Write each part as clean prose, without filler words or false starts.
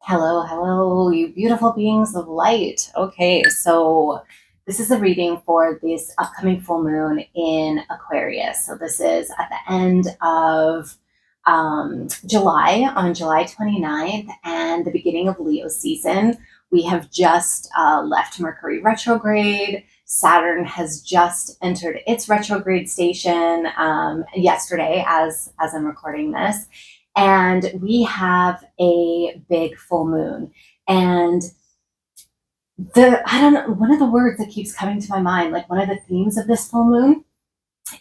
Hello, hello, you beautiful beings of light. Okay, so this is a reading for this upcoming full moon in Aquarius. So this is at the end of July, on July 29th, and the beginning of Leo season. We have just left Mercury retrograde. Saturn has just entered its retrograde station yesterday as I'm recording this. And we have a big full moon. And I don't know, one of the words that keeps coming to my mind, like one of the themes of this full moon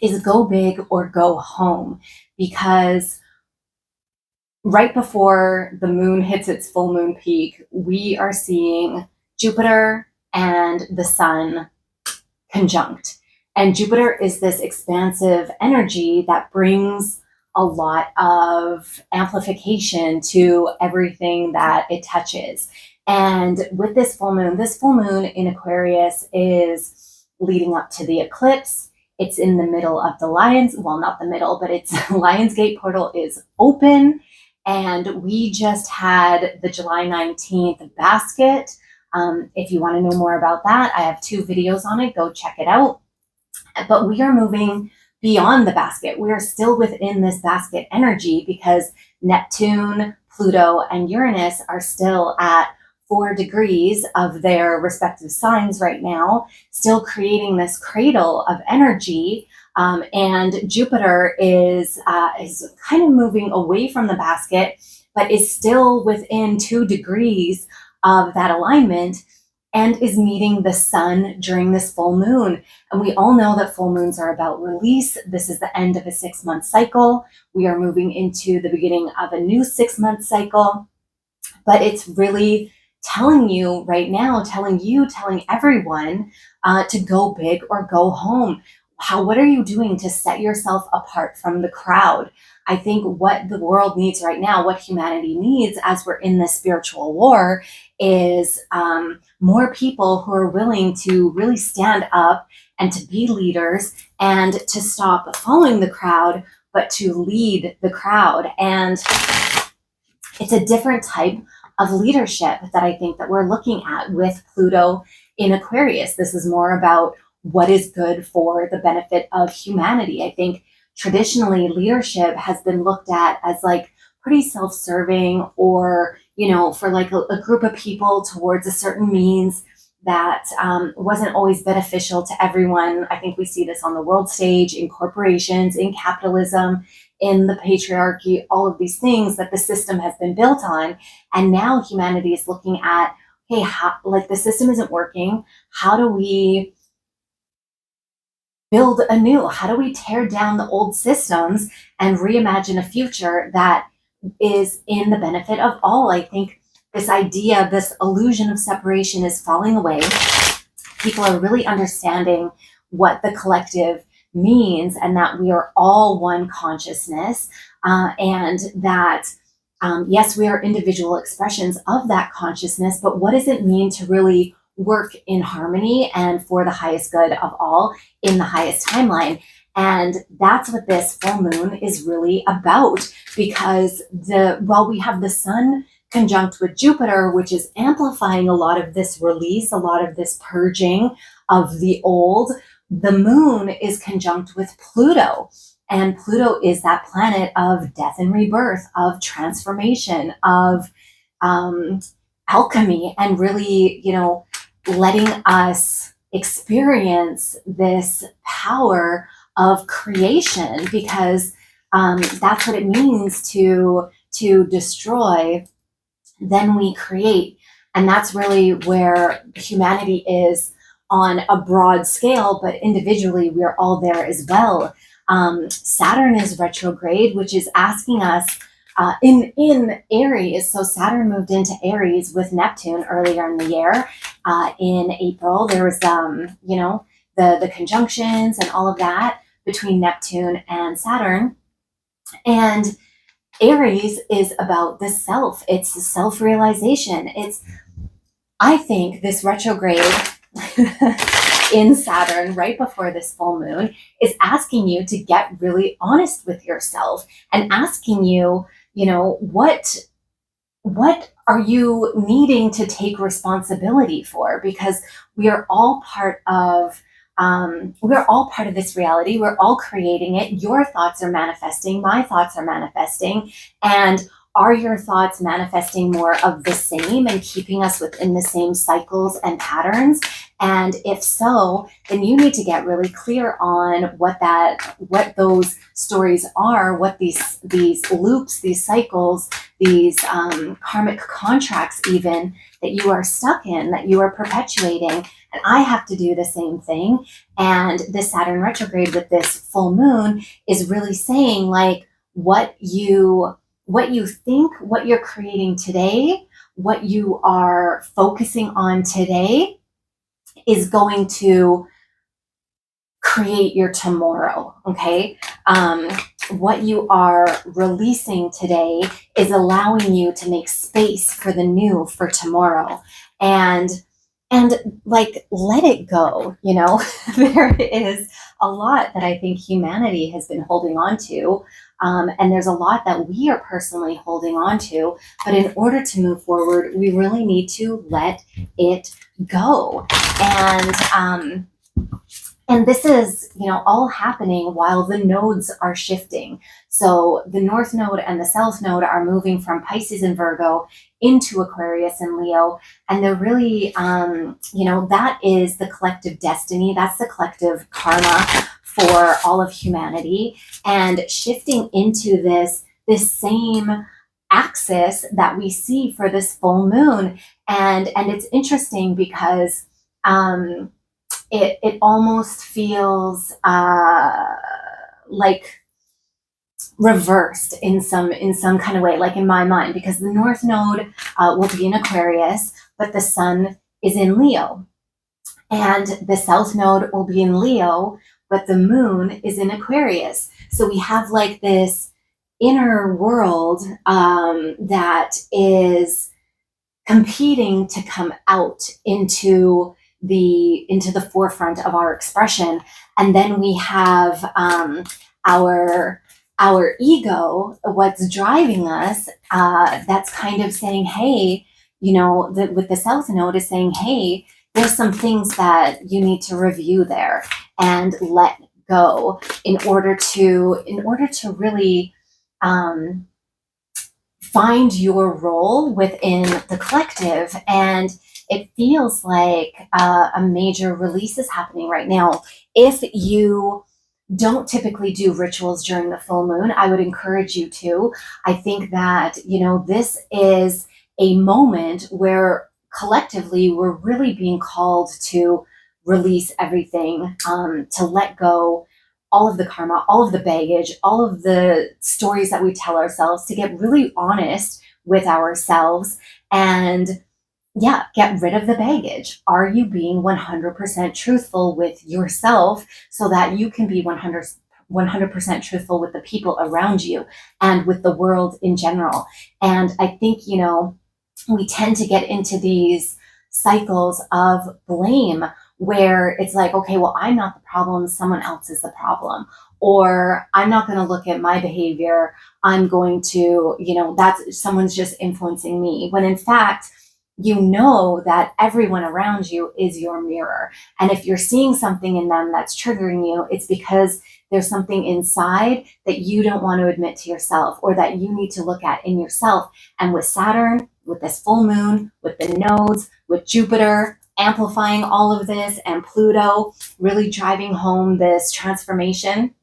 is go big or go home. Because right before the moon hits its full moon peak, we are seeing Jupiter and the sun conjunct. And Jupiter is this expansive energy that brings a lot of amplification to everything that it touches. And with this full moon in Aquarius is leading up to the eclipse. It's in the middle of the Lions, well, not the middle, but it's Lionsgate portal is open. And we just had the July 19th basket. If you want to know more about that, I have 2 videos on it. Go check it out. But we are moving beyond the basket. We are still within this basket energy because Neptune, Pluto, and Uranus are still at 4 degrees of their respective signs right now, still creating this cradle of energy. And Jupiter is kind of moving away from the basket, but is still within 2 degrees of that alignment and is meeting the sun during this full moon. And we all know that full moons are about release. This is the end of a 6-month cycle. We are moving into the beginning of a new 6-month cycle. But it's really telling you right now, telling everyone to go big or go home. What are you doing to set yourself apart from the crowd? I think what the world needs right now, what humanity needs as we're in this spiritual war, is more people who are willing to really stand up and to be leaders and to stop following the crowd, but to lead the crowd. And it's a different type of leadership that I think that we're looking at with Pluto in Aquarius. This is more about what is good for the benefit of humanity. I think traditionally leadership has been looked at as like pretty self-serving, or, for like a group of people towards a certain means that wasn't always beneficial to everyone. I think we see this on the world stage, in corporations, in capitalism, in the patriarchy, all of these things that the system has been built on. And now humanity is looking at, hey, the system isn't working. How do we build anew? How do we tear down the old systems and reimagine a future that is in the benefit of all? I think this idea, this illusion of separation is falling away. People are really understanding what the collective means, and that we are all one consciousness, and that yes, we are individual expressions of that consciousness, but what does it mean to really work in harmony and for the highest good of all in the highest timeline? And that's what this full moon is really about, because while we have the sun conjunct with Jupiter, which is amplifying a lot of this release, a lot of this purging of the old, the moon is conjunct with Pluto. And Pluto is that planet of death and rebirth, of transformation, of alchemy, and really, letting us experience this power of creation, because that's what it means to destroy, then we create. And that's really where humanity is on a broad scale, but individually we're all there as well. Saturn is retrograde, which is asking us in Aries. So Saturn moved into Aries with Neptune earlier in the year. In April, there was the conjunctions and all of that between Neptune and Saturn. And Aries is about the self. It's self-realization. I think this retrograde in Saturn right before this full moon is asking you to get really honest with yourself and asking you, what what are you needing to take responsibility for? Because we are all part of we're all part of this reality. We're all creating it. Your thoughts are manifesting. My thoughts are manifesting. And are your thoughts manifesting more of the same and keeping us within the same cycles and patterns? And if so, then you need to get really clear on what those stories are, what these loops, these cycles, these karmic contracts, even that you are stuck in, that you are perpetuating. And I have to do the same thing. And this Saturn retrograde with this full moon is really saying, like, what you think, what you're creating today, what you are focusing on today is going to create your tomorrow. Okay. What you are releasing today is allowing you to make space for the new, for tomorrow. And like, let it go. There is a lot that I think humanity has been holding on to. And there's a lot that we are personally holding on to. But in order to move forward, we really need to let it go. And this is, all happening while the nodes are shifting. So the North Node and the South Node are moving from Pisces and Virgo into Aquarius and Leo. And they're really, that is the collective destiny. That's the collective karma for all of humanity. And shifting into this same axis that we see for this full moon. And it's interesting because, it almost feels like reversed in some kind of way, like in my mind, because the North Node will be in Aquarius, but the Sun is in Leo, and the South Node will be in Leo, but the Moon is in Aquarius. So we have like this inner world that is competing to come out into the forefront of our expression. And then we have our ego, what's driving us, that's kind of saying, hey, with the South Node is saying, hey, there's some things that you need to review there and let go in order to really find your role within the collective. And it feels like a major release is happening right now. If you don't typically do rituals during the full moon, I would encourage you to. I think that, this is a moment where collectively we're really being called to release everything, to let go all of the karma, all of the baggage, all of the stories that we tell ourselves, to get really honest with ourselves and get rid of the baggage. Are you being 100% truthful with yourself so that you can be 100% truthful with the people around you and with the world in general? And I think, we tend to get into these cycles of blame where it's like, okay, well, I'm not the problem, someone else is the problem. Or I'm not going to look at my behavior. I'm going to, that's someone's just influencing me. When in fact, that everyone around you is your mirror. And if you're seeing something in them that's triggering you, it's because there's something inside that you don't want to admit to yourself, or that you need to look at in yourself. And with Saturn, with this full moon, with the nodes, with Jupiter amplifying all of this, and Pluto really driving home this transformation,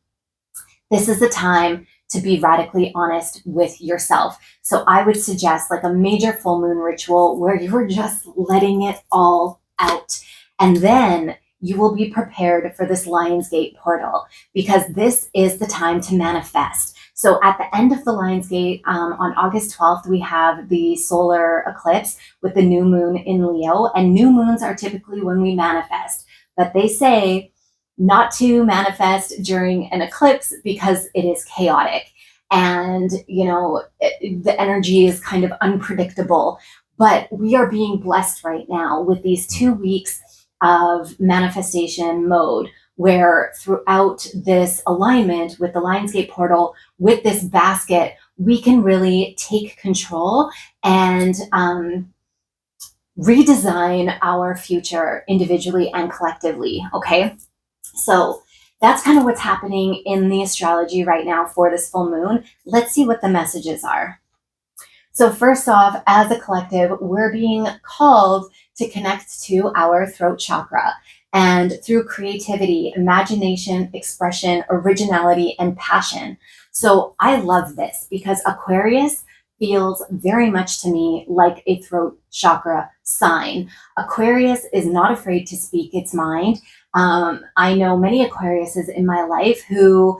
this is the time to be radically honest with yourself. So I would suggest like a major full moon ritual where you're just letting it all out. And then you will be prepared for this Lionsgate portal, because this is the time to manifest. So at the end of the Lionsgate, on August 12th, we have the solar eclipse with the new moon in Leo. And new moons are typically when we manifest. But they say not to manifest during an eclipse because it is chaotic. And, the energy is kind of unpredictable. But we are being blessed right now with these 2 weeks of manifestation mode, where throughout this alignment with the Lionsgate portal, with this basket, we can really take control and redesign our future individually and collectively. Okay. So that's kind of what's happening in the astrology right now for this full moon. Let's see what the messages are. So first off, as a collective, we're being called to connect to our throat chakra. And through creativity, imagination, expression, originality, and passion. So I love this because Aquarius feels very much to me like a throat chakra sign. Aquarius is not afraid to speak its mind. I know many Aquariuses in my life who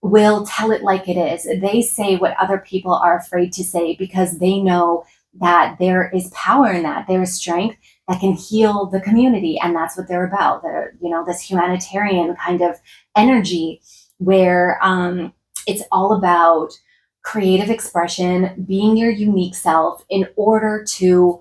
will tell it like it is. They say what other people are afraid to say because they know that there is power in that. There is strength that can heal the community, and that's what they're about. They're, this humanitarian kind of energy where it's all about creative expression, being your unique self in order to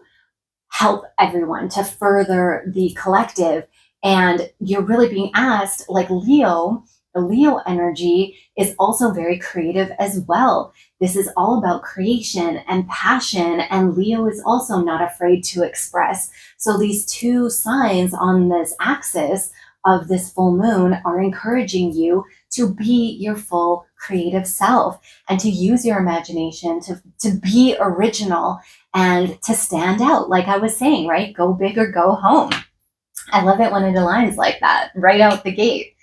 help everyone, to further the collective. And you're really being asked, like Leo, the Leo energy is also very creative as well. This is all about creation and passion, and Leo is also not afraid to express. So these two signs on this axis of this full moon are encouraging you to be your full creative self and to use your imagination to be original and to stand out. Like I was saying, right? Go big or go home. I love it when it aligns like that right out the gate.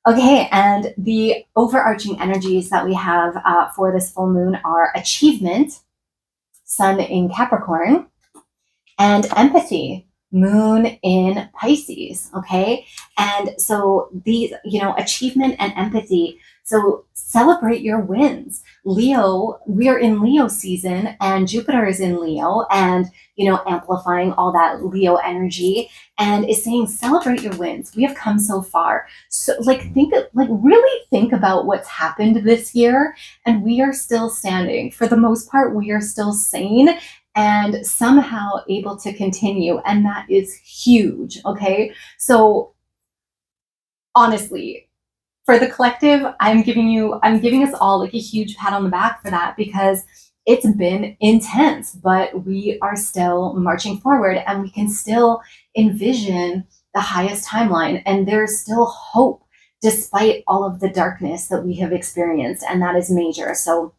Okay, and the overarching energies that we have for this full moon are achievement, sun in Capricorn, and empathy, moon in Pisces. Okay, and so these, achievement and empathy. So celebrate your wins. Leo, we're in Leo season, and Jupiter is in Leo, and amplifying all that Leo energy, and is saying celebrate your wins. We have come so far. So really think about what's happened this year, and we are still standing. For the most part, we are still sane and somehow able to continue, and that is huge. Okay, so honestly, for the collective, I'm giving us all like a huge pat on the back for that, because it's been intense, but we are still marching forward, and we can still envision the highest timeline, and there's still hope despite all of the darkness that we have experienced, and that is major. So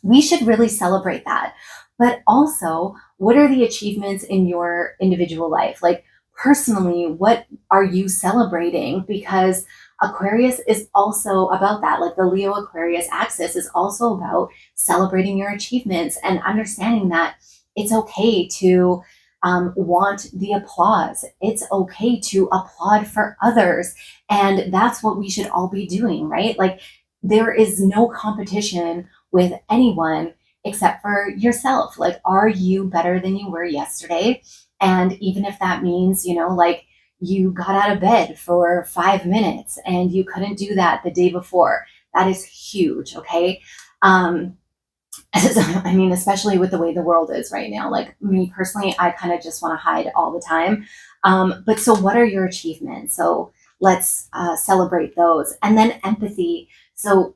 we should really celebrate that. But also, what are the achievements in your individual life? Like personally, what are you celebrating? Because Aquarius is also about that. Like the Leo Aquarius axis is also about celebrating your achievements and understanding that it's okay to want the applause. It's okay to applaud for others. And that's what we should all be doing, right? Like there is no competition with anyone except for yourself. Like, are you better than you were yesterday? And even if that means, like you got out of bed for 5 minutes and you couldn't do that the day before, that is huge. Okay. I mean, especially with the way the world is right now, like me personally, I kind of just want to hide all the time. But so what are your achievements? So let's celebrate those. And then empathy. So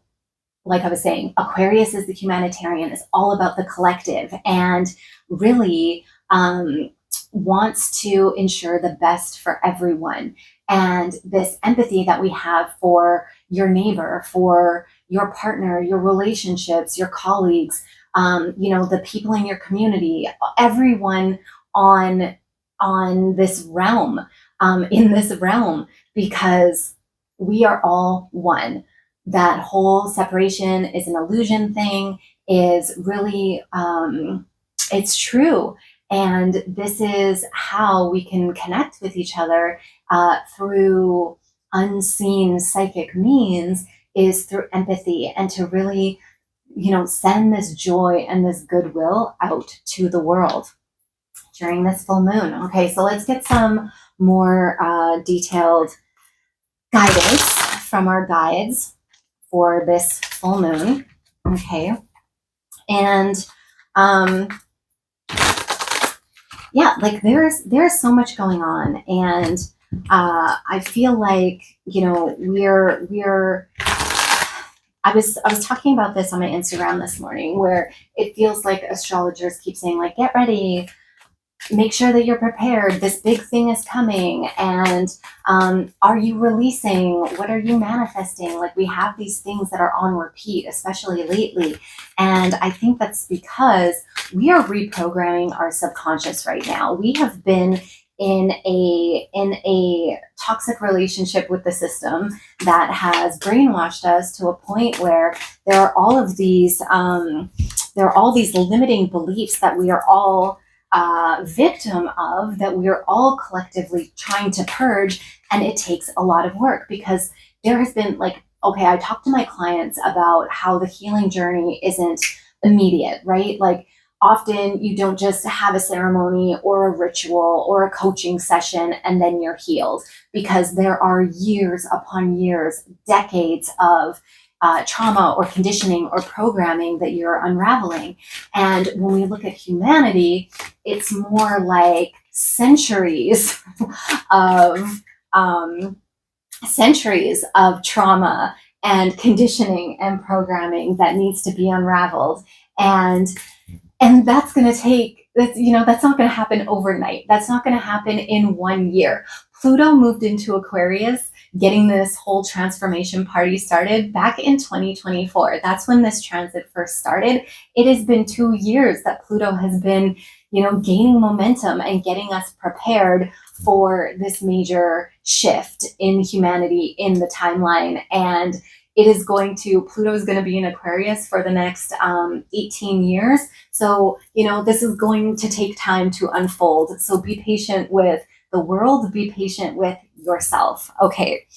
like I was saying, Aquarius is the humanitarian, is all about the collective, and really wants to ensure the best for everyone. And this empathy that we have for your neighbor, for your partner, your relationships, your colleagues, the people in your community, everyone on this realm, in this realm, because we are all one. That whole separation is an illusion thing, is really, it's true. And this is how we can connect with each other through unseen psychic means, is through empathy, and to really, send this joy and this goodwill out to the world during this full moon. Okay, so let's get some more detailed guidance from our guides for this full moon. Okay. And like there's so much going on, and I feel like we're I was talking about this on my Instagram this morning, where it feels like astrologers keep saying, like, get ready, make sure that you're prepared. This big thing is coming. And are you releasing? What are you manifesting? Like, we have these things that are on repeat, especially lately. And I think that's because we are reprogramming our subconscious right now. We have been in a toxic relationship with the system that has brainwashed us to a point where there are all of these there are all these limiting beliefs that we are all victim of, that we're all collectively trying to purge. And it takes a lot of work, because there has been, like, okay, I talk to my clients about how the healing journey isn't immediate, right? Like, often you don't just have a ceremony or a ritual or a coaching session and then you're healed, because there are years upon years, decades of trauma or conditioning or programming that you're unraveling. And when we look at humanity, it's more like centuries of trauma and conditioning and programming that needs to be unraveled. And that's going to take, that's not going to happen overnight. That's not going to happen in 1 year. Pluto moved into Aquarius, getting this whole transformation party started back in 2024. That's when this transit first started. It has been 2 years that Pluto has been, gaining momentum and getting us prepared for this major shift in humanity, in the timeline. And Pluto is going to be in Aquarius for the next 18 years. So, this is going to take time to unfold. So be patient with the world, be patient with yourself. Okay.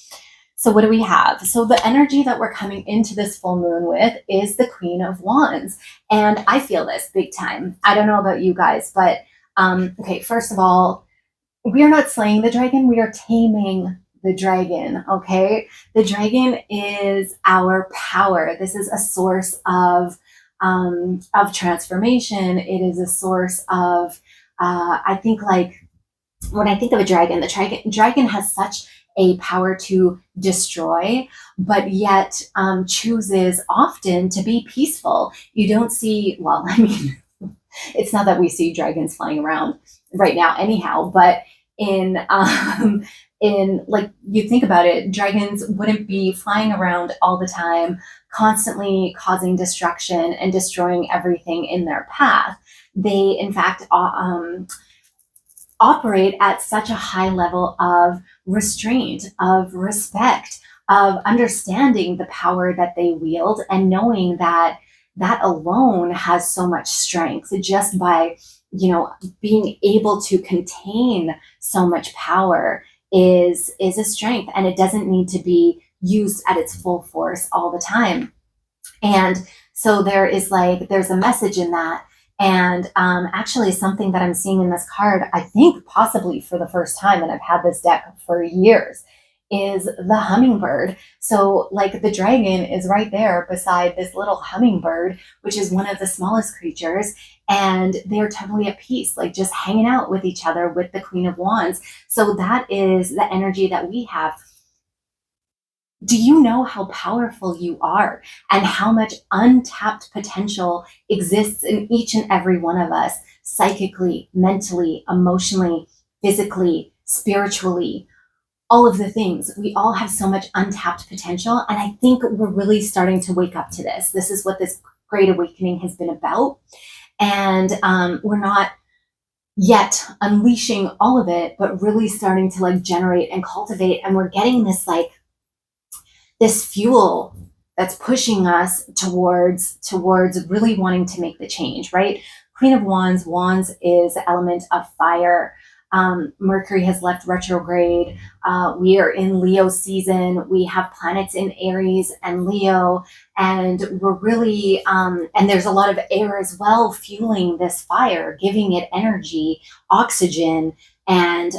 So what do we have? So the energy that we're coming into this full moon with is the Queen of Wands. And I feel this big time. I don't know about you guys, but okay, first of all, we are not slaying the dragon, we are taming the dragon, okay? The dragon is our power. This is a source of transformation. It is a source of, I think, like, when I think of a dragon, the dragon has such a power to destroy, but yet chooses often to be peaceful. You don't see, well, I mean, it's not that we see dragons flying around right now anyhow, but in like, you think about it, dragons wouldn't be flying around all the time, constantly causing destruction and destroying everything in their path. They, in fact, operate at such a high level of restraint, of respect, of understanding the power that they wield, and knowing that that alone has so much strength, just by, being able to contain so much power is a strength, and it doesn't need to be used at its full force all the time. And so there's a message in that. And actually, something that I'm seeing in this card, I think possibly for the first time, and I've had this deck for years, is the hummingbird. So, like, the dragon is right there beside this little hummingbird, which is one of the smallest creatures, and they're totally at peace, like, just hanging out with each other with the Queen of Wands. So that is the energy that we have. Do you know how powerful you are, and how much untapped potential exists in each and every one of us, psychically, mentally, emotionally, physically, spiritually, all of the things? We all have so much untapped potential. And I think we're really starting to wake up to this. This is what this Great Awakening has been about. And we're not yet unleashing all of it, but really starting to, like, generate and cultivate. And we're getting this fuel that's pushing us towards really wanting to make the change, right? Queen of Wands, Wands is the element of fire. Mercury has left retrograde. We are in Leo season. We have planets in Aries and Leo, and we're really, and there's a lot of air as well, fueling this fire, giving it energy, oxygen. And,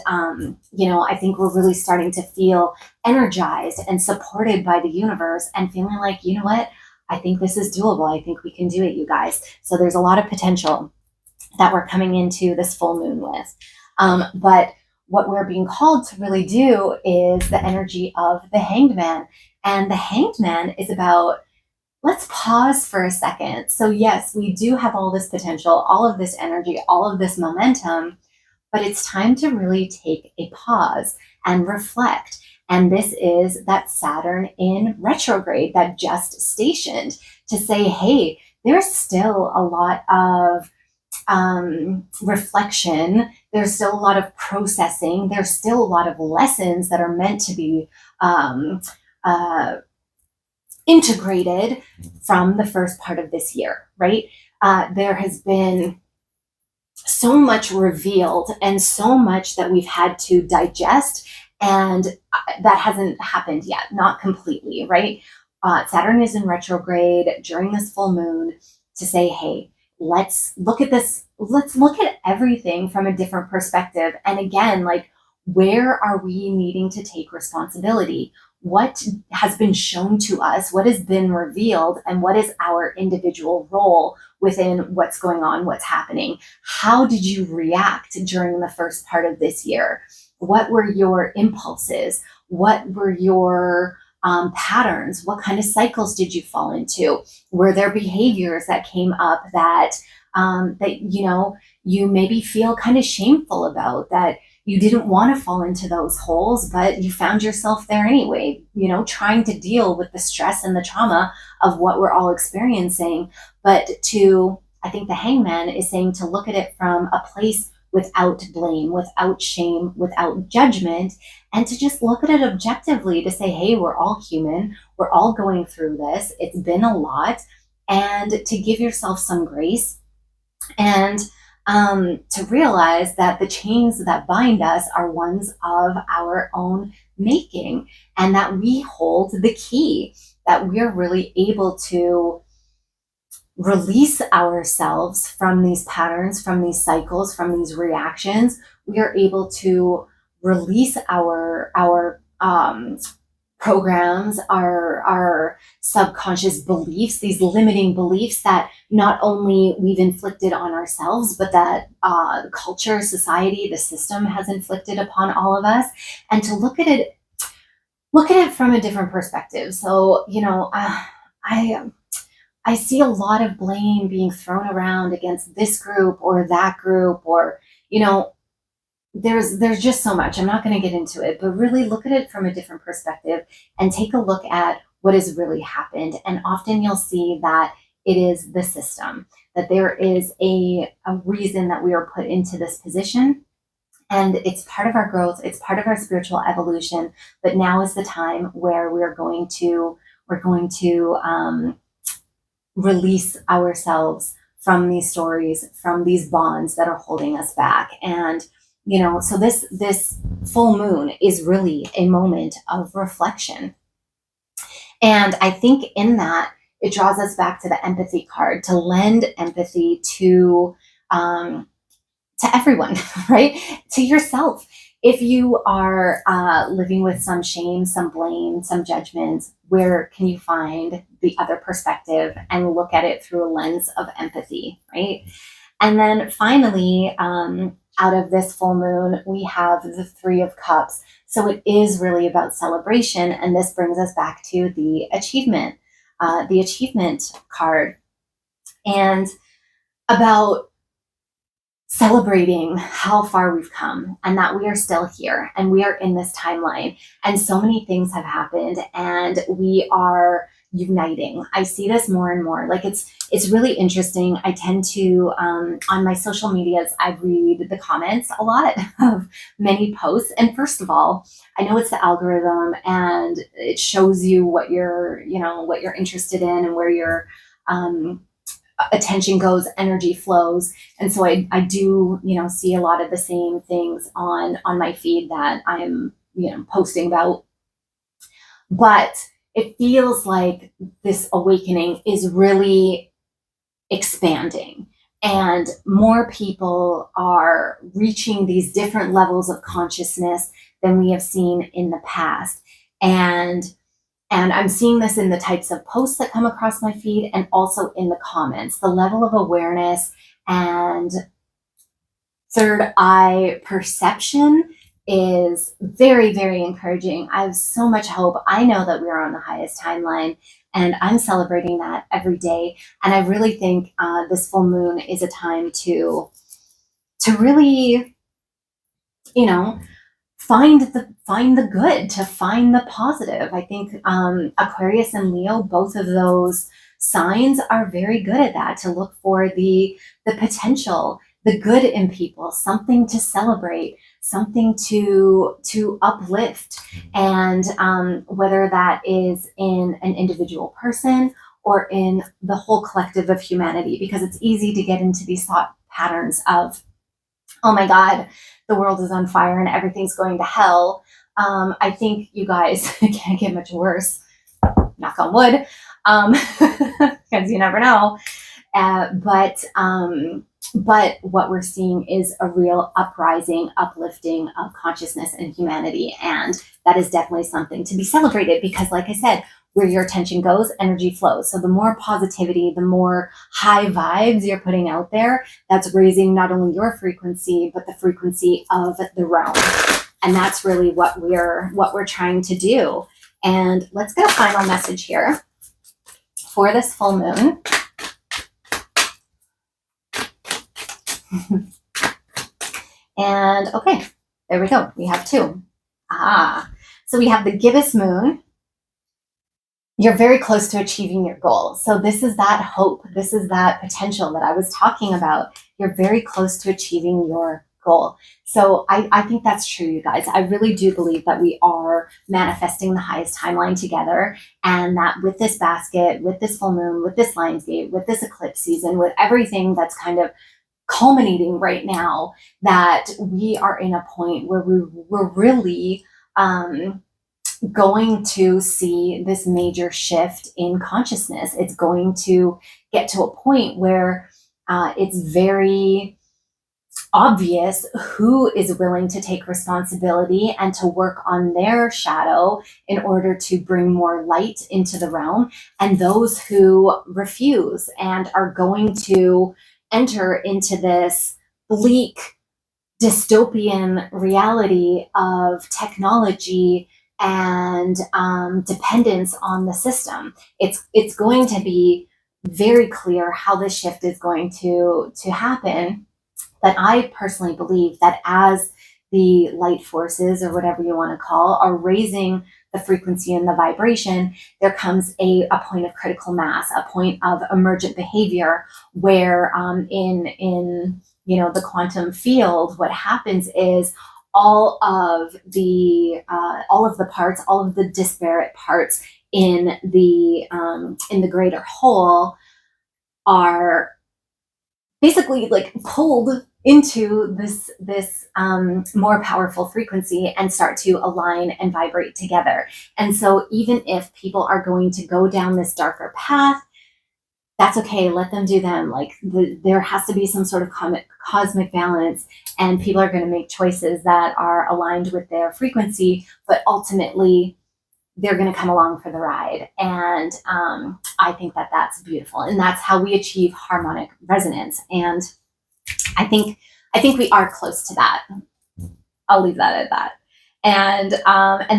I think we're really starting to feel energized and supported by the universe, and feeling like, you know what? I think this is doable. I think we can do it, you guys. So there's a lot of potential that we're coming into this full moon with. But what we're being called to really do is the energy of the Hanged Man. And the Hanged Man is about let's pause for a second. So yes, we do have all this potential, all of this energy, all of this momentum, but it's time to really take a pause and reflect. And this is that Saturn in retrograde that just stationed to say, hey, there's still a lot of reflection. There's still a lot of processing. There's still a lot of lessons that are meant to be uh, integrated from the first part of this year, right? There has been so much revealed and so much that we've had to digest, and that hasn't happened yet, not completely, right? Saturn is in retrograde during this full moon to say, hey, let's look at this, let's look at everything from a different perspective. And again, like, where are we needing to take responsibility? What has been shown to us, what has been revealed, and what is our individual role within what's going on, what's happening? How did you react during the first part of this year? What were your impulses? What were your patterns? What kind of cycles did you fall into? Were there behaviors that came up that you maybe feel kind of shameful about, that you didn't want to fall into those holes, but you found yourself there anyway, trying to deal with the stress and the trauma of what we're all experiencing. But I think the Hangman is saying to look at it from a place without blame, without shame, without judgment, and to just look at it objectively to say, hey, we're all human. We're all going through this. It's been a lot. And to give yourself some grace, and to realize that the chains that bind us are ones of our own making, and that we hold the key, that we're really able to release ourselves from these patterns, from these cycles, from these reactions. We are able to release our programs, our subconscious beliefs, these limiting beliefs that not only we've inflicted on ourselves, but that culture, society, the system has inflicted upon all of us, and to look at it from a different perspective. So, I see a lot of blame being thrown around against this group or that group, or, there's just so much. I'm not going to get into it, but really look at it from a different perspective and take a look at what has really happened. And often you'll see that it is the system, that there is a reason that we are put into this position. And it's part of our growth. It's part of our spiritual evolution. But now is the time where we're going to release ourselves from these stories, from these bonds that are holding us back. And so this full moon is really a moment of reflection. And I think in that, it draws us back to the empathy card, to lend empathy to everyone, right? To yourself. If you are living with some shame, some blame, some judgment, where can you find the other perspective and look at it through a lens of empathy, right? And then finally, out of this full moon, we have the Three of Cups. So it is really about celebration. And this brings us back to the achievement card, and about celebrating how far we've come, and that we are still here and we are in this timeline, and so many things have happened and we are uniting. I see this more and more. Like, it's really interesting. I tend to on my social medias, I read the comments a lot of many posts, and first of all, I know it's the algorithm and it shows you what you're interested in and where your attention goes, energy flows. And so I do, see a lot of the same things on my feed that I'm, posting about. But it feels like this awakening is really expanding, and more people are reaching these different levels of consciousness than we have seen in the past. And I'm seeing this in the types of posts that come across my feed, and also in the comments. The level of awareness and third eye perception is very, very encouraging. I have so much hope. I know that we're on the highest timeline, And I'm celebrating that every day. And I really think this full moon is a time to really, you know, find the good, to find the positive. I think Aquarius and Leo, both of those signs, are very good at that, to look for the potential, the good in people, something to celebrate, something to uplift. And whether that is in an individual person or in the whole collective of humanity, because it's easy to get into these thought patterns of, oh my God, the world is on fire and everything's going to hell. I think, you guys, it can't get much worse, knock on wood, because you never know. But what we're seeing is a real uprising, uplifting of consciousness and humanity. And that is definitely something to be celebrated, because like I said, where your attention goes, energy flows. So the more positivity, the more high vibes you're putting out there, that's raising not only your frequency, but the frequency of the realm. And that's really what we're trying to do. And let's get a final message here for this full moon. And okay, there we go. We have two. So we have the gibbous moon. You're very close to achieving your goal. So this is that hope. This is that potential that I was talking about. You're very close to achieving your goal. So I think that's true, you guys. I really do believe that we are manifesting the highest timeline together, and that with this basket, with this full moon, with this Lionsgate, with this eclipse season, with everything that's kind of culminating right now, that we are in a point where we're really going to see this major shift in consciousness. It's going to get to a point where it's very obvious who is willing to take responsibility and to work on their shadow in order to bring more light into the realm, and those who refuse and are going to enter into this bleak dystopian reality of technology and dependence on the system. It's going to be very clear how this shift is going to happen. But I personally believe that as the light forces, or whatever you want to call, are raising the frequency and the vibration, there comes a point of critical mass, a point of emergent behavior, where in the quantum field, what happens is all of the parts, all of the disparate parts in the greater whole are basically like pulled into this more powerful frequency and start to align and vibrate together. And so even if people are going to go down this darker path, that's okay. Let them do them. Like there has to be some sort of cosmic balance, and people are going to make choices that are aligned with their frequency, but ultimately they're going to come along for the ride. And I think that that's beautiful. And that's how we achieve harmonic resonance. And I think we are close to that. I'll leave that at that. And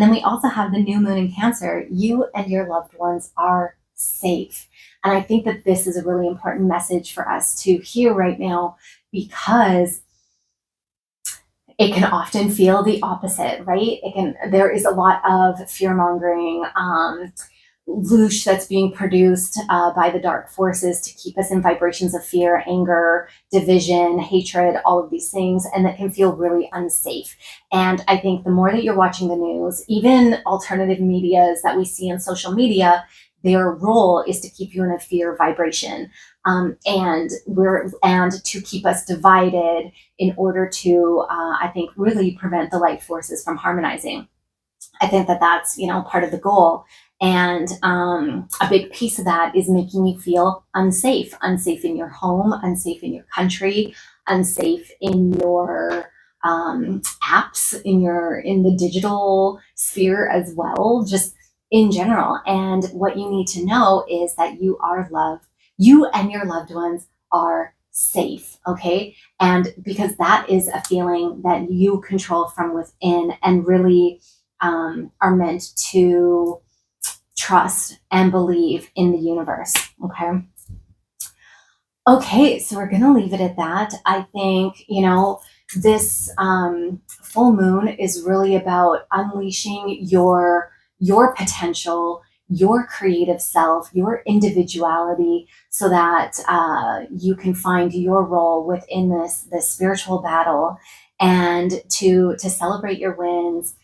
then we also have the new moon in Cancer. You and your loved ones are safe. And I think that this is a really important message for us to hear right now, because it can often feel the opposite, right? There is a lot of fear mongering, loosh that's being produced by the dark forces to keep us in vibrations of fear, anger, division, hatred, all of these things, and that can feel really unsafe. And I think the more that you're watching the news, even alternative medias that we see on social media, their role is to keep you in a fear vibration, and to keep us divided in order to, I think, really prevent the light forces from harmonizing. I think that that's part of the goal, and a big piece of that is making you feel unsafe in your home, unsafe in your country, unsafe in your apps, in the digital sphere as well, just in general. And what you need to know is that you are loved. You and your loved ones are safe, okay? And because that is a feeling that you control from within, and really are meant to trust and believe in the universe. Okay. Okay, so we're going to leave it at that. I think, this full moon is really about unleashing your potential, your creative self, your individuality, so that you can find your role within this spiritual battle, and to celebrate your wins,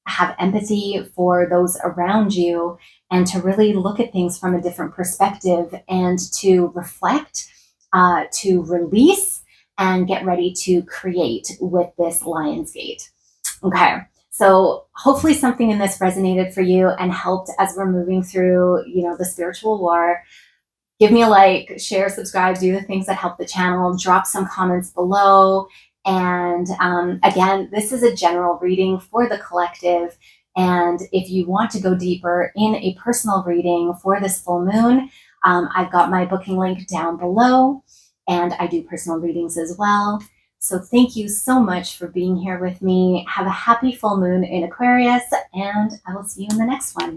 have empathy for those around you, and to really look at things from a different perspective, and to reflect, to release, and get ready to create with this Lion's Gate. Okay. So hopefully something in this resonated for you and helped as we're moving through, the spiritual war. Give me a like, share, subscribe, do the things that help the channel, drop some comments below. And again, this is a general reading for the collective. And if you want to go deeper in a personal reading for this full moon, I've got my booking link down below, and I do personal readings as well. So thank you so much for being here with me. Have a happy full moon in Aquarius, and I will see you in the next one.